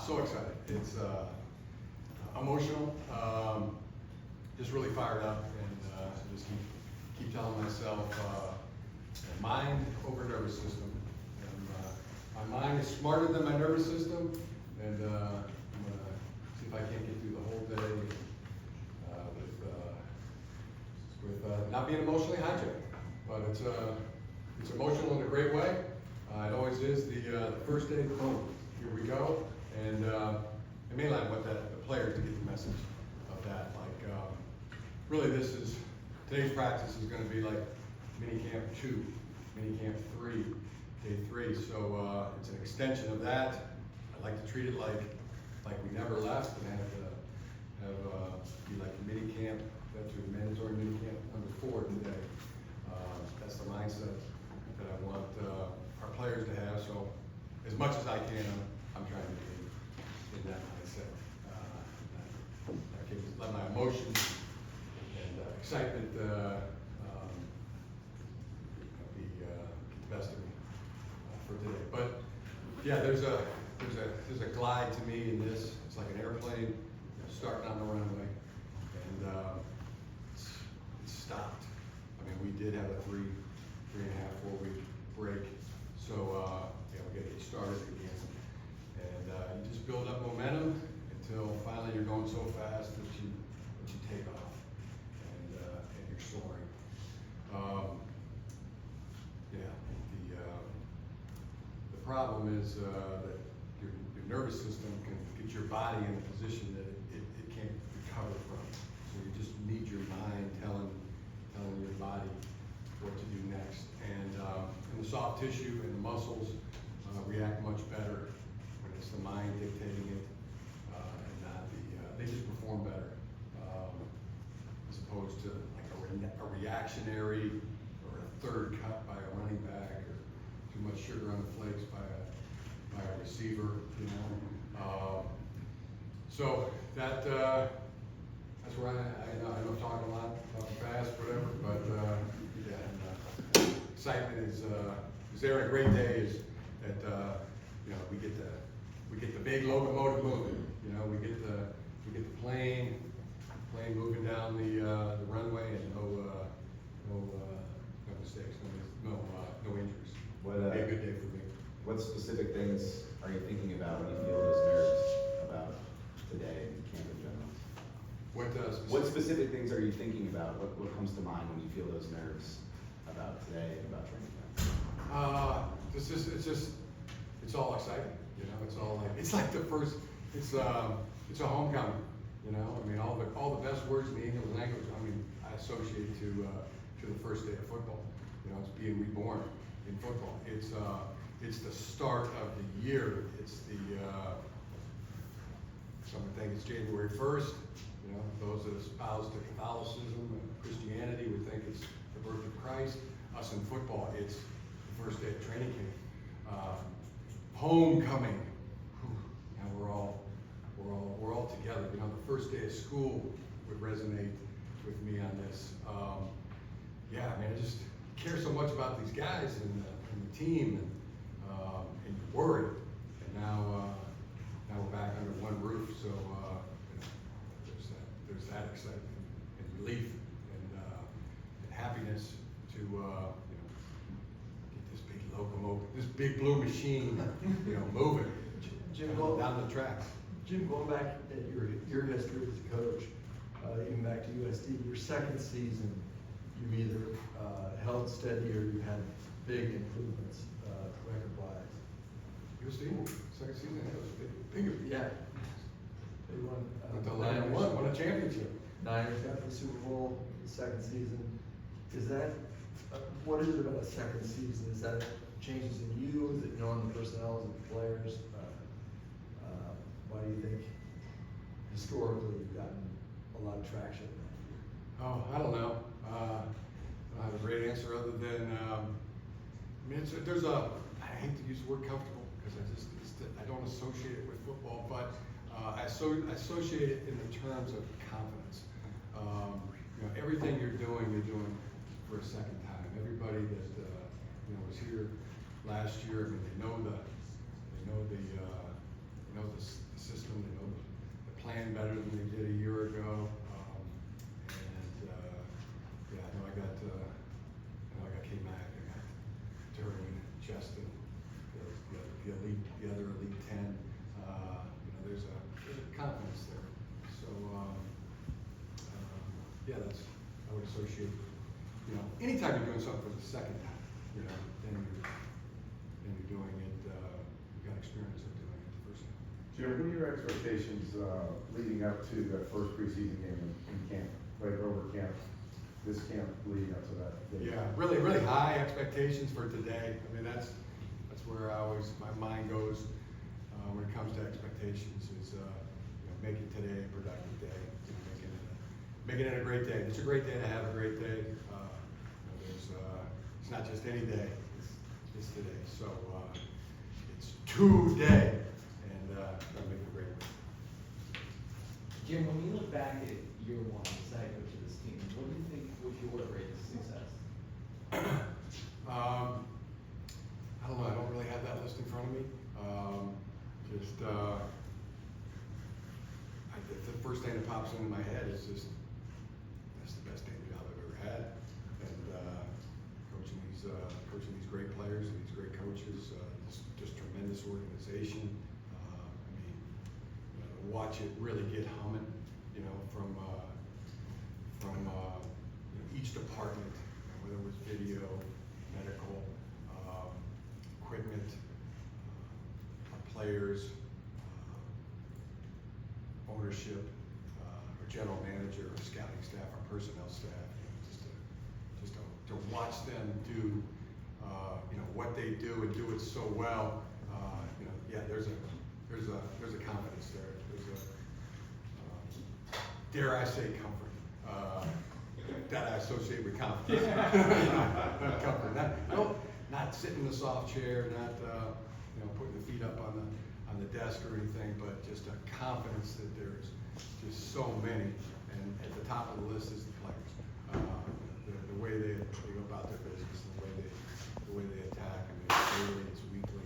So excited. It's emotional, just really fired up, and just keep telling myself, mind over nervous system. And, my mind is smarter than my nervous system, and I'm gonna see if I can't get through the whole day with not being emotionally hijacked. But it's emotional in a great way. It always is. The first day, boom, here we go. And mainly I want the players to get the message of that. Like, really, today's practice is going to be like mini camp 2, mini camp 3, day 3. So it's an extension of that. I like to treat it like we never left, and have be like a mini camp. That's your mandatory mini camp number 4 today. That's the mindset that I want our players to have. So as much as I can, I'm trying to be in that mindset. I can let my emotions and excitement be the best of me for today. But yeah, there's a glide to me in this. It's like an airplane starting on the runway, and it's stopped. I mean, we did have a 3.5, 4 week break, so yeah, we got to get started again. And you just build up momentum until finally you're going so fast that you take off, and you're soaring. Yeah, the problem is that your nervous system can get your body in a position that it can't recover from. So you just need your mind telling your body what to do next. And the soft tissue and the muscles react much better when it's the mind dictating it, and not they just perform better, as opposed to like a reactionary or a third cut by a running back, or too much sugar on the flakes by a receiver, you know. So that's where I know I'm talking a lot, talking fast, whatever, but yeah, excitement is there. A great day is that you know, we get the big locomotive moving. You know, we get the plane moving down the runway, and no mistakes, no injuries. It'll be a good day for me. What specific things are you thinking about when you feel those nerves about today and camp in general? What specific things are you thinking about? What comes to mind when you feel those nerves about today and about training camp? It's all exciting, you know. It's like the first. It's a homecoming, you know. I mean, all the best words in the English language. I mean, I associate to the first day of football. You know, it's being reborn in football. It's the start of the year. It's some would think it's January 1st. You know, those that espouse to Catholicism and Christianity would think it's the birth of Christ. Us in football, it's the first day of training camp. Homecoming. And we're all together. You know, the first day of school would resonate with me on this. Yeah, I mean, I just care so much about these guys and the team, and you're worried. And now we're back under one roof, so you know, there's that excitement and relief and happiness to you know, get this big locomotive, this big blue machine, you know, moving Jim, down the tracks. Jim, going back at your history as a coach, even back to USD, your second season, you either held steady or you had big improvements record-wise. USD, second season, it was big. Yeah. They won. Won a championship. Niners got the Super Bowl the second season. Is that, what is it about a second season? Is that changes in you? Is it knowing the personnel of the players? Why do you think historically you've gotten a lot of traction in that year? Oh, I don't know. I don't have a great answer other than, I mean, I hate to use the word comfortable because I don't associate it with football, but I associate it in the terms of confidence. You know, everything you're doing for a second time. Everybody that you know, was here last year, I mean, they know the confidence there. So, yeah, I would associate, anytime you're doing something for the second time, then you're doing it, you've got experience of doing it the first time. Jim, what are your expectations leading up to that first preseason game in camp, like over camp, this camp leading up to that? Yeah, really, really high expectations for today. I mean, that's where my mind goes when it comes to expectations is, making today a productive day, making it a great day. It's a great day to have a great day. It's not just any day, it's today. So it's today, and gotta make it a great one. Jim, when you look back at year one as head coach of this team, what do you think was your greatest success? I don't know. I don't really have that list in front of me. The first thing that pops into my head is just that's the best day job I've ever had, and coaching these great players and these great coaches, just tremendous organization. I mean, watch it really get humming, from each department, whether it was video, medical, equipment, our players, ownership, our general manager, our scouting staff, our personnel staff, just to watch them do, what they do and do it so well. Yeah, there's a confidence there. There's a dare I say comfort that I associate with confidence. Not comfort. Not sitting in the soft chair, not putting the feet up on the desk or anything, but just a confidence that there's just so many, and at the top of the list is the players. The way they go about their business, the way they attack. I mean, it's daily, it's weekly,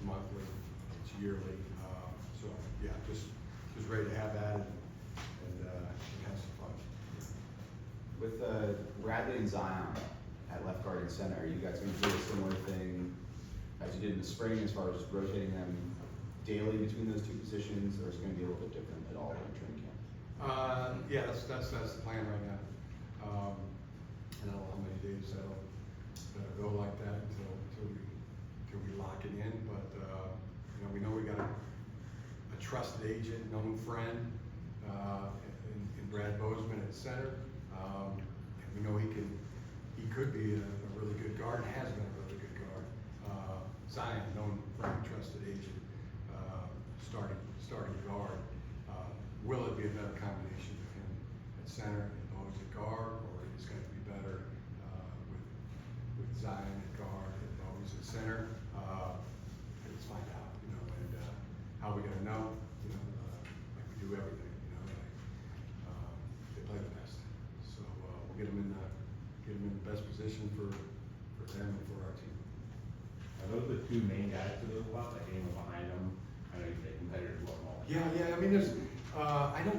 monthly, it's yearly. So yeah, just ready to have at it and have some fun. With Bradley and Zion at left guard and center, are you guys going to do a similar thing as you did in the spring as far as rotating them daily between those two positions, or is it going to be a little bit different at all in training camp? Yeah, that's the plan right now. I don't know how many days that'll go like that until we lock it in. But we know we got a trusted agent, known friend in Brad Bozeman at center. And we know he could be a really good guard, and has been a really good guard. Zion, known friend, trusted agent, starting guard. Will it be a better combination of him at center and Bose at guard, or is it going to be better with Zion at guard and Bose at center? Let's find out, and how are we going to know? Like we do everything, they play the best. So we'll get them in the best position for them and for our team. Are those the two main guys for those spots? Like anyone behind them? I know you say competitors look all. Yeah. I mean, there's.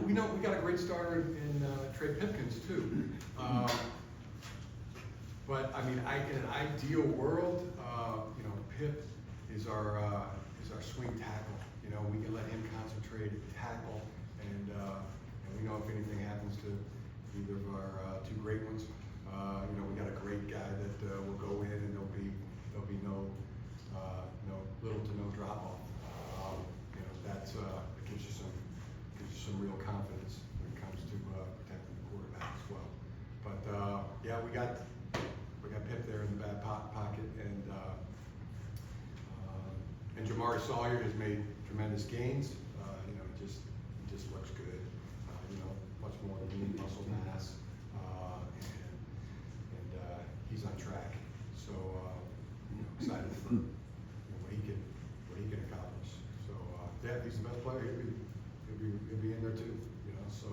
We got a great starter in Trey Pipkins too. But I mean, in an ideal world, Pip is our swing tackle. We can let him concentrate, tackle, and we know if anything happens to either of our two great ones, we got a great guy that will go in, and there'll be no little to no drop off. It gives you some real confidence when it comes to protecting the quarterback as well. But yeah, we got Pip there in the back pocket, and Jamari Sawyer has made tremendous gains. He just looks good. Much more lean muscle mass, and he's on track. So excited for what he can accomplish. So yeah, he's the best player. He'll be in there too. So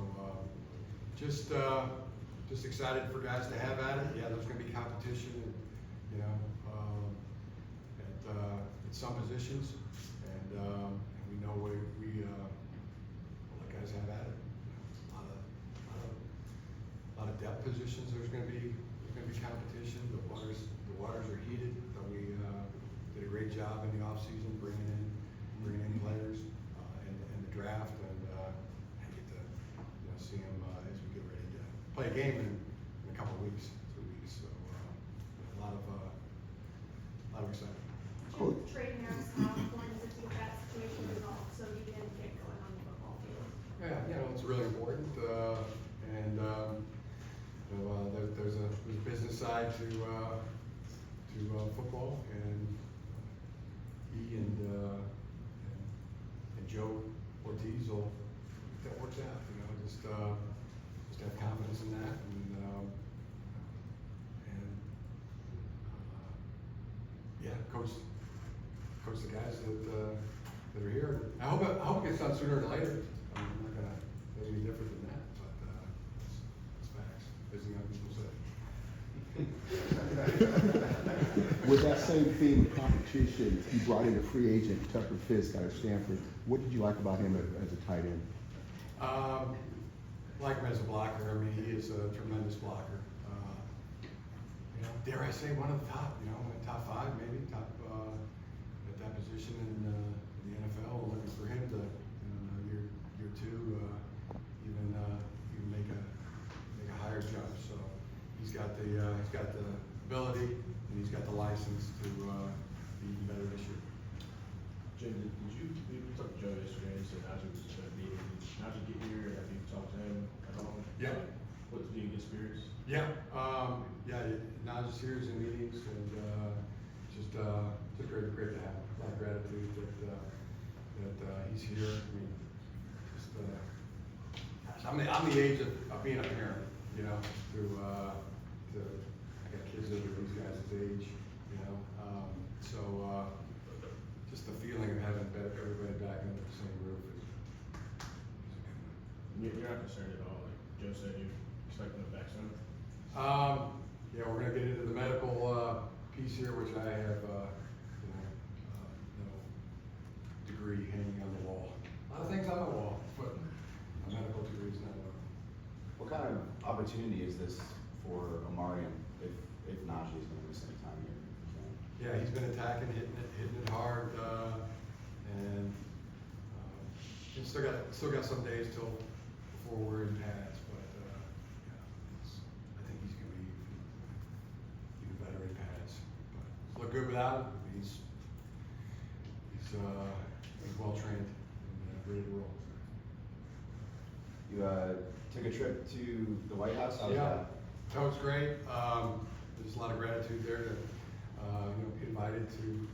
just excited for guys to have at it. Yeah, there's going to be competition, at some positions, and we know we let guys have at it. A lot of depth positions. There's going to be competition. The waters are heated. But we did a great job in the off season bringing in players and the draft, and play a game in a couple of weeks, 2 weeks, so, a lot of excitement. Jim, trading hours, how important is it to get that situation resolved so you can get going on the football field? Yeah, it's really important, and, there's a business side to football, and he and Joe Ortiz will, if that works out, just have confidence in that, yeah, coach the guys that are here. I hope it gets done sooner than later. I'm not gonna do any different than that, but it's facts, as the young people say. With that same theme of competition, you brought in a free agent, Tucker Fisk, out of Stanford. What did you like about him as a tight end? Like him as a blocker. I mean, he is a tremendous blocker. Dare I say one of the top, top 5 maybe, top at that position in the NFL. We're looking for him to, year 2, even make a higher jump. So he's got the ability, and he's got the license to be even better this year. Jim, we talked to Joe yesterday, and he said Najee was going to be here. Did Najee get here? Have you talked to him at all? Yeah. What's the good spirits? Yeah, Naj's here, he's in meetings, and just great to have him. A lot of gratitude that he's here. I mean, I'm the age of being a parent, I got kids that are these guys' age, so just the feeling of having everybody back under the same roof is a good one. You're not concerned at all, like Joe said, you expect them back soon? Yeah, we're gonna get into the medical piece here, which I have no degree hanging on the wall. A lot of things on the wall, but a medical degree is not one. What kind of opportunity is this for Omarion if Najee is going to miss any time here? Yeah, he's been attacking, hitting it hard, and he's still got some days till before we're in pads, but I think he's gonna be even better in pads. But look good without him. He's well trained and ready to roll. You took a trip to the White House. How was that? That was great. There's a lot of gratitude there to be invited to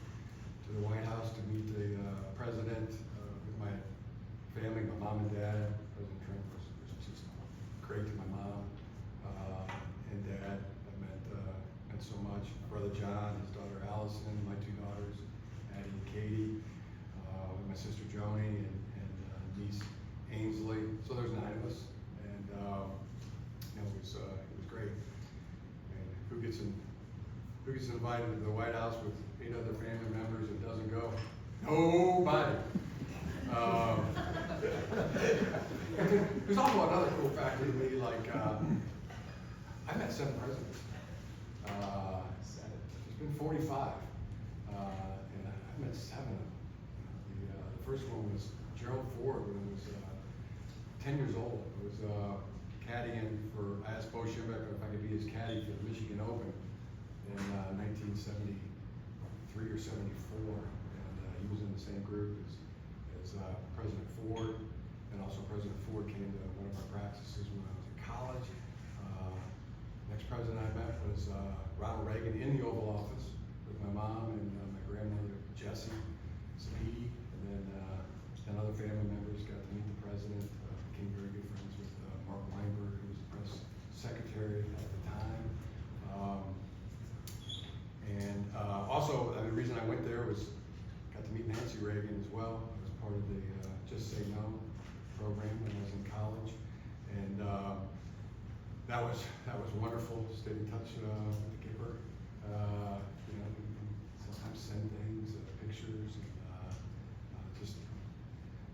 the White House to meet the president with my family, my mom and dad. President Trump was just great to my mom and dad. That meant so much. My brother John, his daughter Allison, my 2 daughters, Addie and Katie, my sister Joni, and niece Ainsley. So there's 9 of us, and it was great. And who gets invited to the White House with 8 other family members and doesn't go? Nobody. There's also another cool fact with me, like, I met 7 presidents. There's been 45, and I met 7 of them. The first one was Gerald Ford when he was 10 years old. It was caddying for, I asked Bo Schimbeck if I could be his caddy for the Michigan Open in 1973 or 74, and he was in the same group as President Ford, and also President Ford came to one of our practices when I was in college. Next president I met was Ronald Reagan in the Oval Office with my mom and my grandmother Jessie Sapedi, and then other family members got to meet the president. Became very good friends with Mark Weinberg, who was the press secretary at the time. And also, the reason I went there was got to meet Nancy Reagan as well. I was part of the Just Say No program when I was in college, and that was wonderful. Stayed in touch with the giver. Sometimes send things, pictures, and just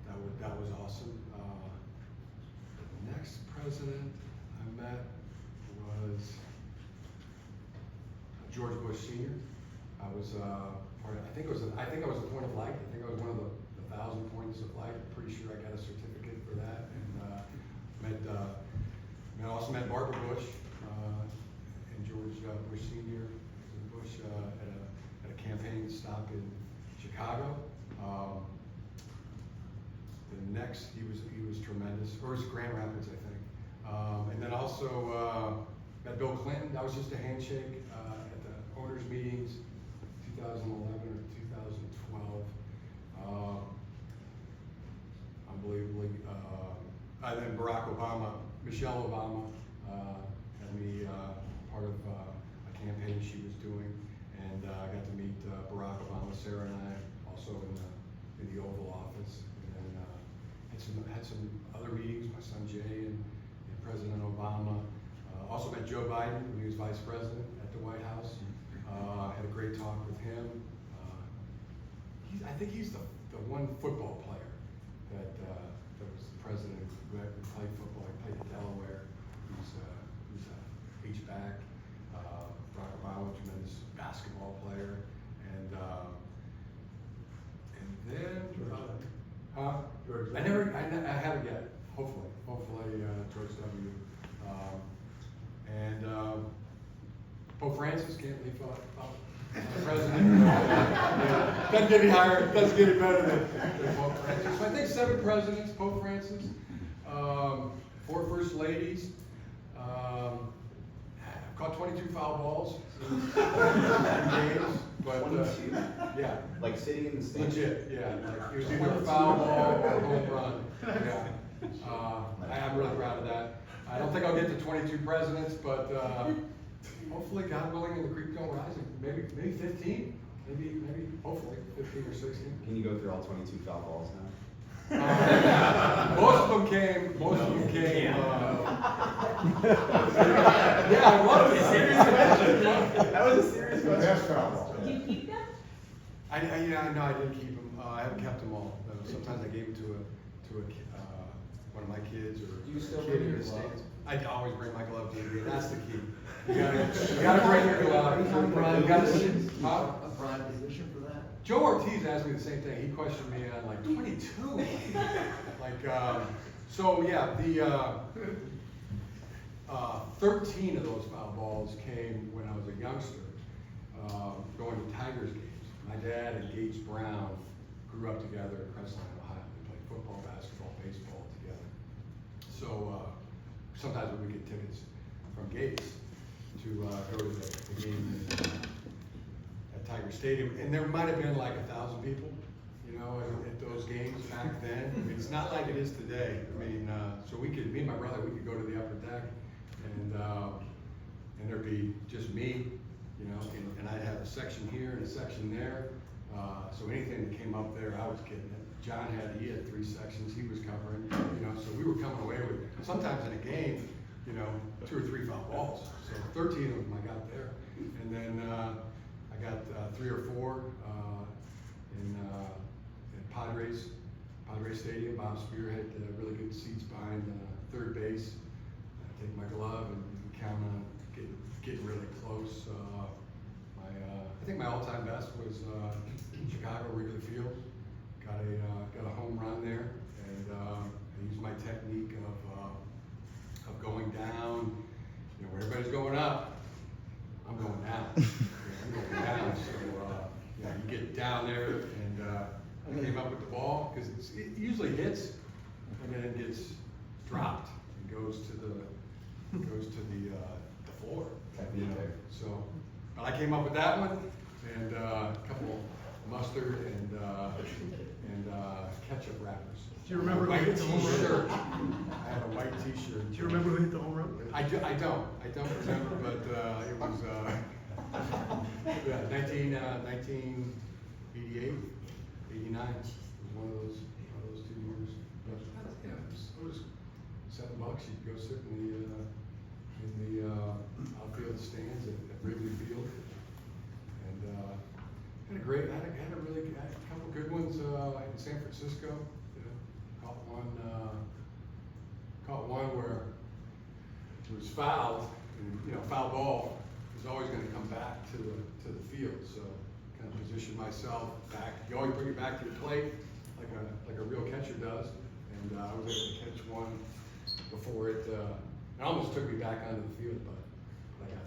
that was awesome. The next president I met was George Bush Sr. I was part of, I think I was a point of light. I think I was one of the 1,000 points of light. I'm pretty sure I got a certificate for that, and met And I also met Barbara Bush, and George Bush Senior, Bush, at a campaign stop in Chicago. The next, he was tremendous, or it was Grand Rapids, I think. And then also met Bill Clinton. That was just a handshake at the owners' meetings, 2011 or 2012. Unbelievably. And then Barack Obama, Michelle Obama, had me part of a campaign she was doing, and I got to meet Barack Obama, Sarah and I, also in the Oval Office, and then had some other meetings, my son Jay and President Obama. Also met Joe Biden when he was Vice President at the White House. Had a great talk with him. I think he's the one football player that was the president who played football. He played at Delaware. He's a H-back. Barack Obama, tremendous basketball player, and then I haven't yet. Hopefully George W. And Pope Francis, can't leave out president. Yeah, doesn't get any higher, doesn't get any better than Pope Francis. So I think 7 presidents, Pope Francis, 4 first ladies. I've caught 22 foul balls in games, but 22? Yeah, Like sitting in the stands? legit. Yeah, like it was either a foul ball or a home run. Yeah, I'm really proud of that. I don't think I'll get to 22 presidents, but hopefully, God willing, and the creek don't rise. Maybe 15. Maybe hopefully 15 or 16. Can you go through all 22 foul balls now? Most of them came. Yeah, I love it. That was a serious question. Best foul ball. Did you keep them? I didn't keep them. I haven't kept them all. Sometimes I gave them to one of my kids or Do you still a kid bring in your the glove? stands. I always bring my glove to the game. That's the key. You gotta bring your glove. You gotta sit. Huh? A prime position for that? Joe Ortiz asked me the same thing. He questioned me on like 22. So yeah, the 13 of those foul balls came when I was a youngster, going to Tigers games. My dad and Gage Brown grew up together in Crestline, Ohio. They played football, basketball, baseball together. So sometimes we would get tickets from Gates to go to the game at Tiger Stadium, and there might have been like 1,000 people, you know, at those games back then. I mean, it's not like it is today. I mean, so me and my brother, we could go to the upper deck, and there'd be just me, you know, and I'd have a section here and a section there. So anything that came up there, I was getting it. John he had 3 sections he was covering, you know, so we were coming away with, sometimes in a game, you know, 2 or 3 foul balls. So 13 of them I got there. And then I got 3 or 4 in Padres Stadium. Bob Spear had really good seats behind third base. I take my glove and count on getting really close. I think my all-time best was Chicago Wrigley Field. Got a home run there, and I used my technique of going down. You know, where everybody's going up, I'm going down. I'm going down. So yeah, you get down there, and I came up with the ball because it usually hits, and then it gets dropped and goes to the floor. You know, so, but I came up with that one, and a couple mustard and ketchup wrappers. Do you remember who white hit the home run? T-shirt. I had a white T-shirt. Do you remember who hit the home run? I don't remember, but it was 1988, 89. It was one of those 2 years. But yeah, it was $7. You could go sit in the outfield stands at Wrigley Field, and had a couple good ones in San Francisco. You know, caught one where it was fouled, and you know, foul ball is always going to come back to the field. So kind of position myself back. You always bring it back to the plate like a real catcher does, and I was able to catch one before it It almost took me back onto the field, but I got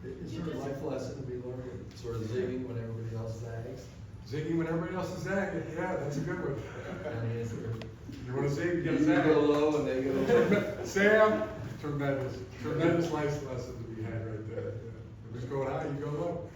that. Is there a life lesson to be learned, sort of zigging when everybody else zags? Zigging when everybody else is zagging, yeah, that's a good one. I mean, is there? You wanna zig, you gotta You zag. go low and they go. Sam, tremendous life lesson to be had right there. If it's going high, you go low.